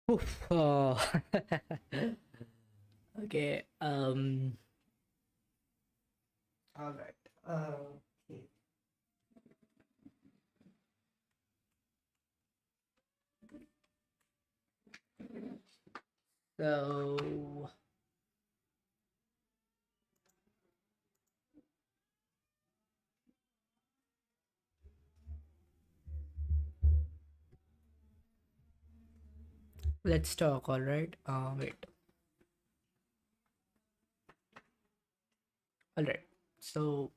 Oof, okay. All right. Okay. So let's talk. All right. Wait. All right. So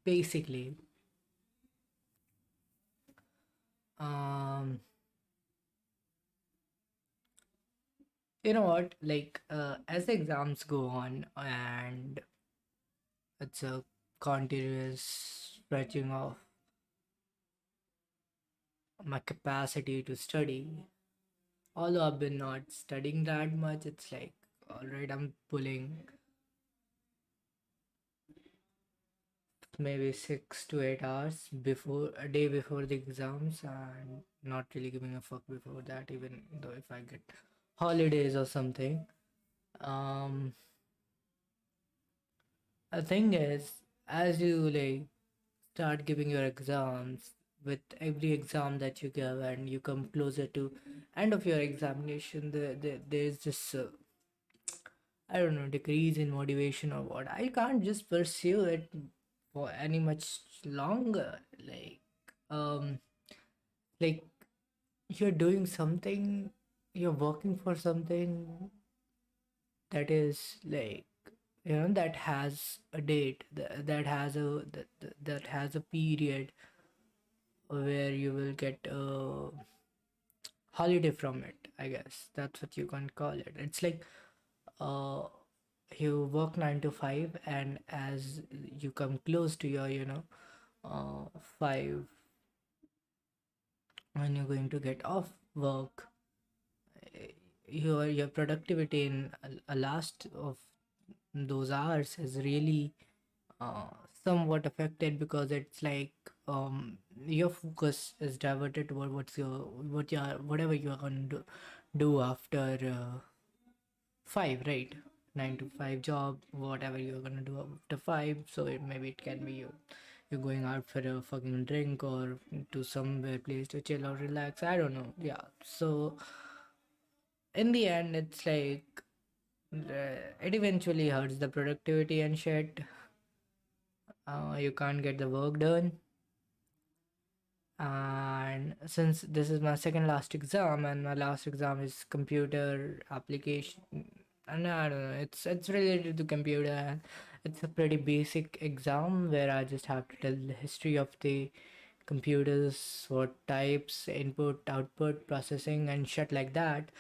basically, um, you know what? Like, as the exams go on, and it's a continuous stretching of my capacity to study. Although I've been not studying that much, it's like, all right, I'm pulling maybe 6 to 8 hours before a day before the exams, and not really giving a fuck before that, even though if I get holidays or something. Um, the thing is, as you like start giving your exams, with every exam that you give and you come closer to end of your examination, there's this I don't know, decrease in motivation or what. I can't just pursue it for any much longer. Um, like you're doing something, you're working for something that is like, that has a date, that has a period where you will get a holiday from it. I guess that's what you can call it. It's like uh you work 9 to 5, and as you come close to your 5, when you're going to get off work, eh, your productivity in a last of those hours is really uh, somewhat affected, because it's like your focus is diverted toward whatever you're going to do after 5, right? 9 to 5 job, whatever you're gonna do after 5. So maybe it can be you're going out for a fucking drink, or to somewhere place to chill or relax. I don't know. Yeah. So in the end, it's like it eventually hurts the productivity and shit. You can't get the work done. And since this is my second last exam, and my last exam is computer application, and I don't know, it's related to computer, and it's a pretty basic exam where I just have to tell the history of the computers, what types, input, output, processing, and shit like that.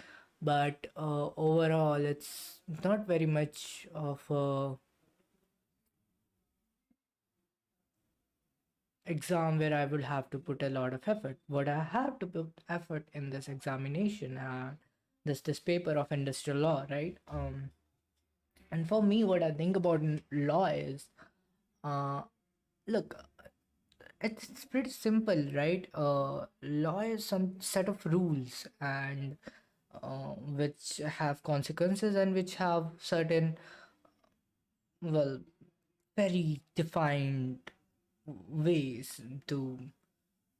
But overall, it's not very much of a exam where I will have to put a lot of effort. What I have to put effort in this examination, this paper of industrial law, right? And for me, what I think about law is, uh, look, it's pretty simple, right? Law is some set of rules, and which have consequences, and which have certain, well, very defined ways to,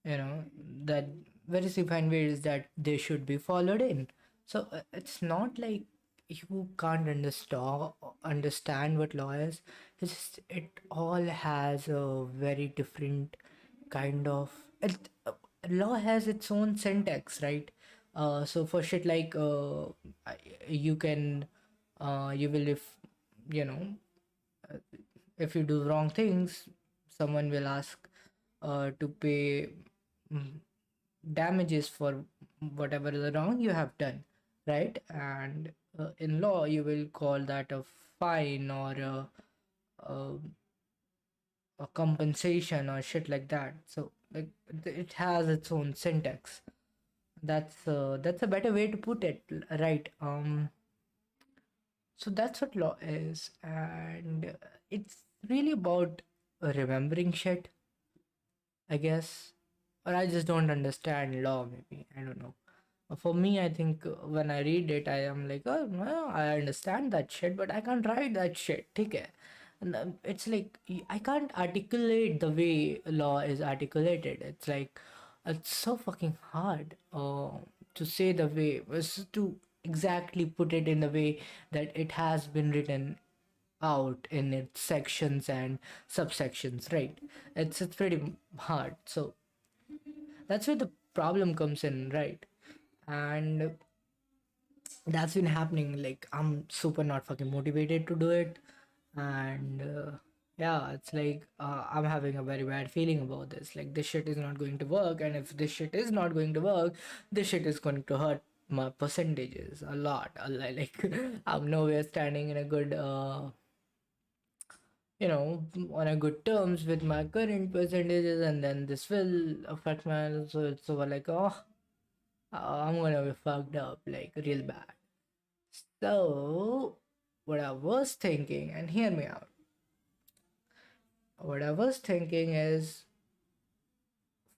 you know that very defined ways that they should be followed in. So it's not like you can't understand what law is. It's just, it all has a very different kind of law has its own syntax, right? So for shit like you can you will, you know if you do wrong things, someone will ask to pay mm, damages for whatever the wrong you have done, right? And in law, you will call that a fine, or a, a compensation, or shit like that. So like it has its own syntax. That's a better way to put it, right? So that's what law is, and it's really about remembering shit, I guess. or I just don't understand law. Maybe I don't know. For me, I think when I read it, I am like, oh, well, I understand that shit, but I can't write that shit. Okay, and it's like I can't articulate the way law is articulated. It's like it's so fucking hard to say the way, to exactly put it in the way that it has been written out in its sections and subsections, right? It's pretty hard. So that's where the problem comes in, right? And that's been happening. Like, I'm super not fucking motivated to do it. And yeah, it's like I'm having a very bad feeling about this. Like, this shit is not going to work. And if this shit is not going to work, this shit is going to hurt my percentages a lot. Like, I'm nowhere standing in a good on a good terms with my current percentages, and then this will affect my, so it's over like, oh, I'm gonna be fucked up like real bad. So, what I was thinking, and hear me out, what I was thinking is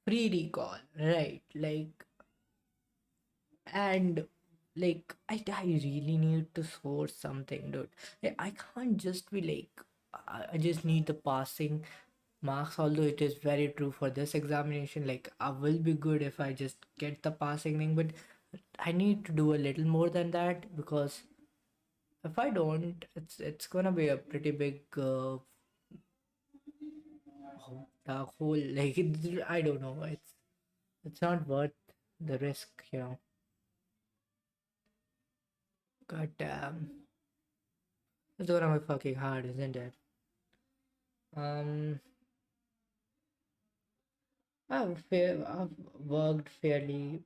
free recall, right? Like, and I really need to source something, dude. I can't just be like, I just need the passing marks, although it is very true for this examination. Like, I will be good if I just get the passing thing, but I need to do a little more than that, because if I don't, it's gonna be a pretty big dark hole. Like, I don't know. It's not worth the risk, you know. God damn, it's gonna be fucking hard, isn't it? Um, I've worked fairly,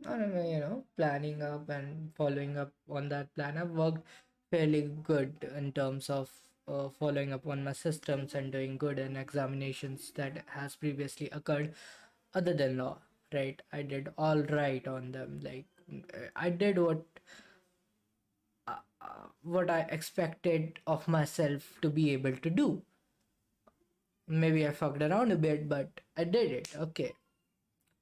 I don't know, planning up and following up on that plan. I've worked fairly good in terms of following up on my systems and doing good in examinations that has previously occurred other than law, right? I did all right on them. Like, I did what I expected of myself to be able to do. Maybe I fucked around a bit, but I did it. Okay.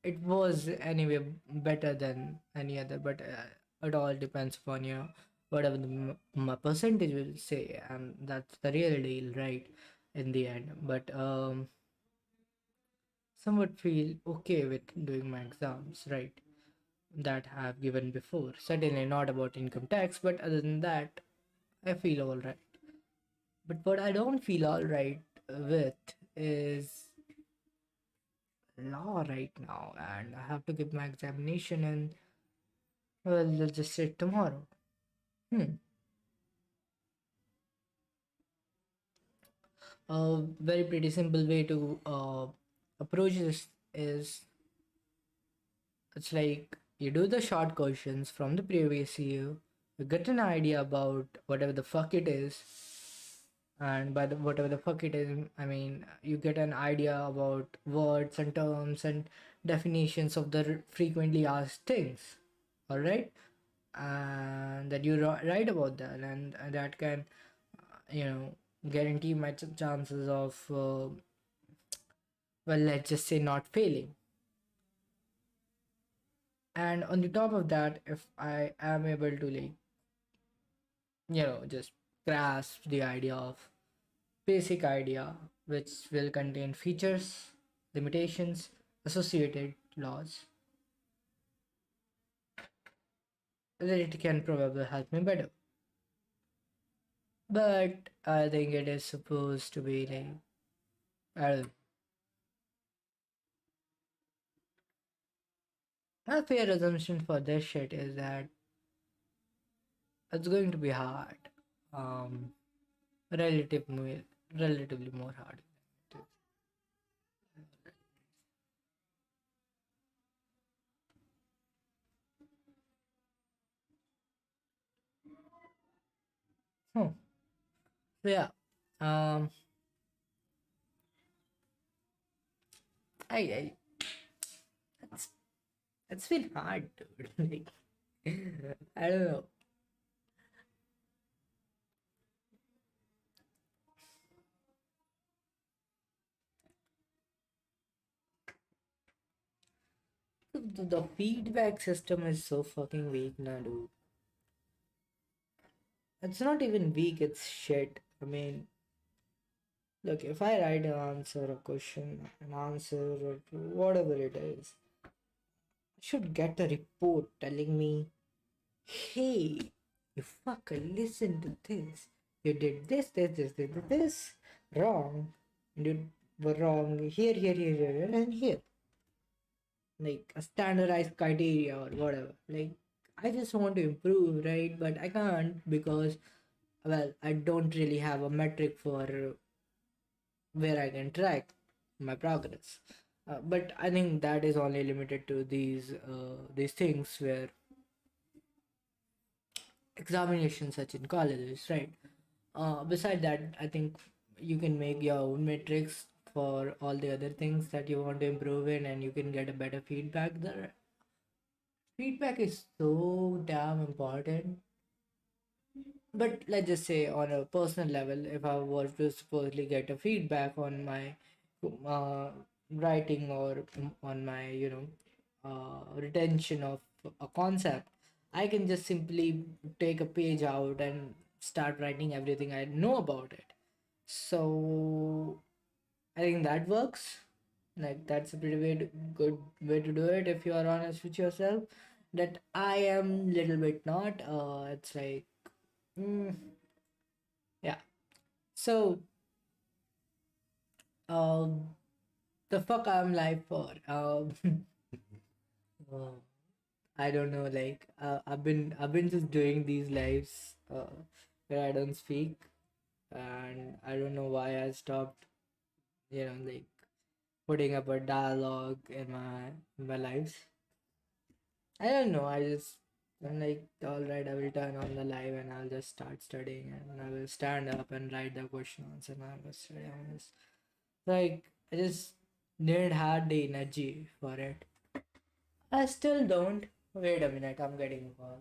It was anyway better than any other, but it all depends upon, whatever my percentage will say, and that's the real deal, right? In the end. But some would feel okay with doing my exams, right? That I have given before. Certainly not about income tax, but other than that, I feel all right. But what I don't feel all right with is law right now, and I have to give my examination, and well, let's just say tomorrow. Hmm. A very pretty simple way to approach this is, it's like you do the short questions from the previous year, you get an idea about whatever the fuck it is, and by the whatever the fuck it is, I mean you get an idea about words and terms and definitions of the frequently asked things, all right, and that you write about that, and that can you know guarantee my chances of well, let's just say not failing. And on the top of that, if I am able to, like, just grasp the idea of basic idea, which will contain features, limitations, associated laws, then it can probably help me better. But I think it is supposed to be like, I don't know. My fair assumption for this shit is that it's going to be hard. Um, relatively, relatively more hard. Hmm. So yeah, um, I it's it's been hard, dude. Like, I don't know. the feedback system is so fucking weak now, dude. It's not even weak, it's shit. I mean, look, if I write an answer, a question, an answer, or whatever it is, I should get a report telling me, hey, you fucker, listen to this. You did this, wrong. You were wrong here, and here. Like a standardized criteria or whatever. Like, I just want to improve, right? But I can't because, well, I don't really have a metric for where I can track my progress. But I think that is only limited to these things where examinations such in colleges, right? Beside that, I think you can make your own metrics for all the other things that you want to improve in, and you can get a better feedback there. Feedback is so damn important. But let's just say on a personal level, if I was to supposedly get a feedback on my uh, writing or on my, retention of a concept, I can just simply take a page out and start writing everything I know about it. So I think that works. Like that's a pretty good way to do it if you are honest with yourself. That I am little bit not. It's like, mm, yeah. So, um, the fuck I'm live for? uh, I don't know. Like, I've been just doing these lives where I don't speak, and I don't know why I stopped. Like putting up a dialogue in my lives. I don't know. I'm like, all right, I will turn on the live and I'll just start studying and I will stand up and write the questions and I will study on this. Like, I just didn't have the energy for it. I still don't. Wait a minute, I'm getting a call.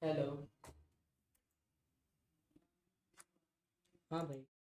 Hello. हाँ भाई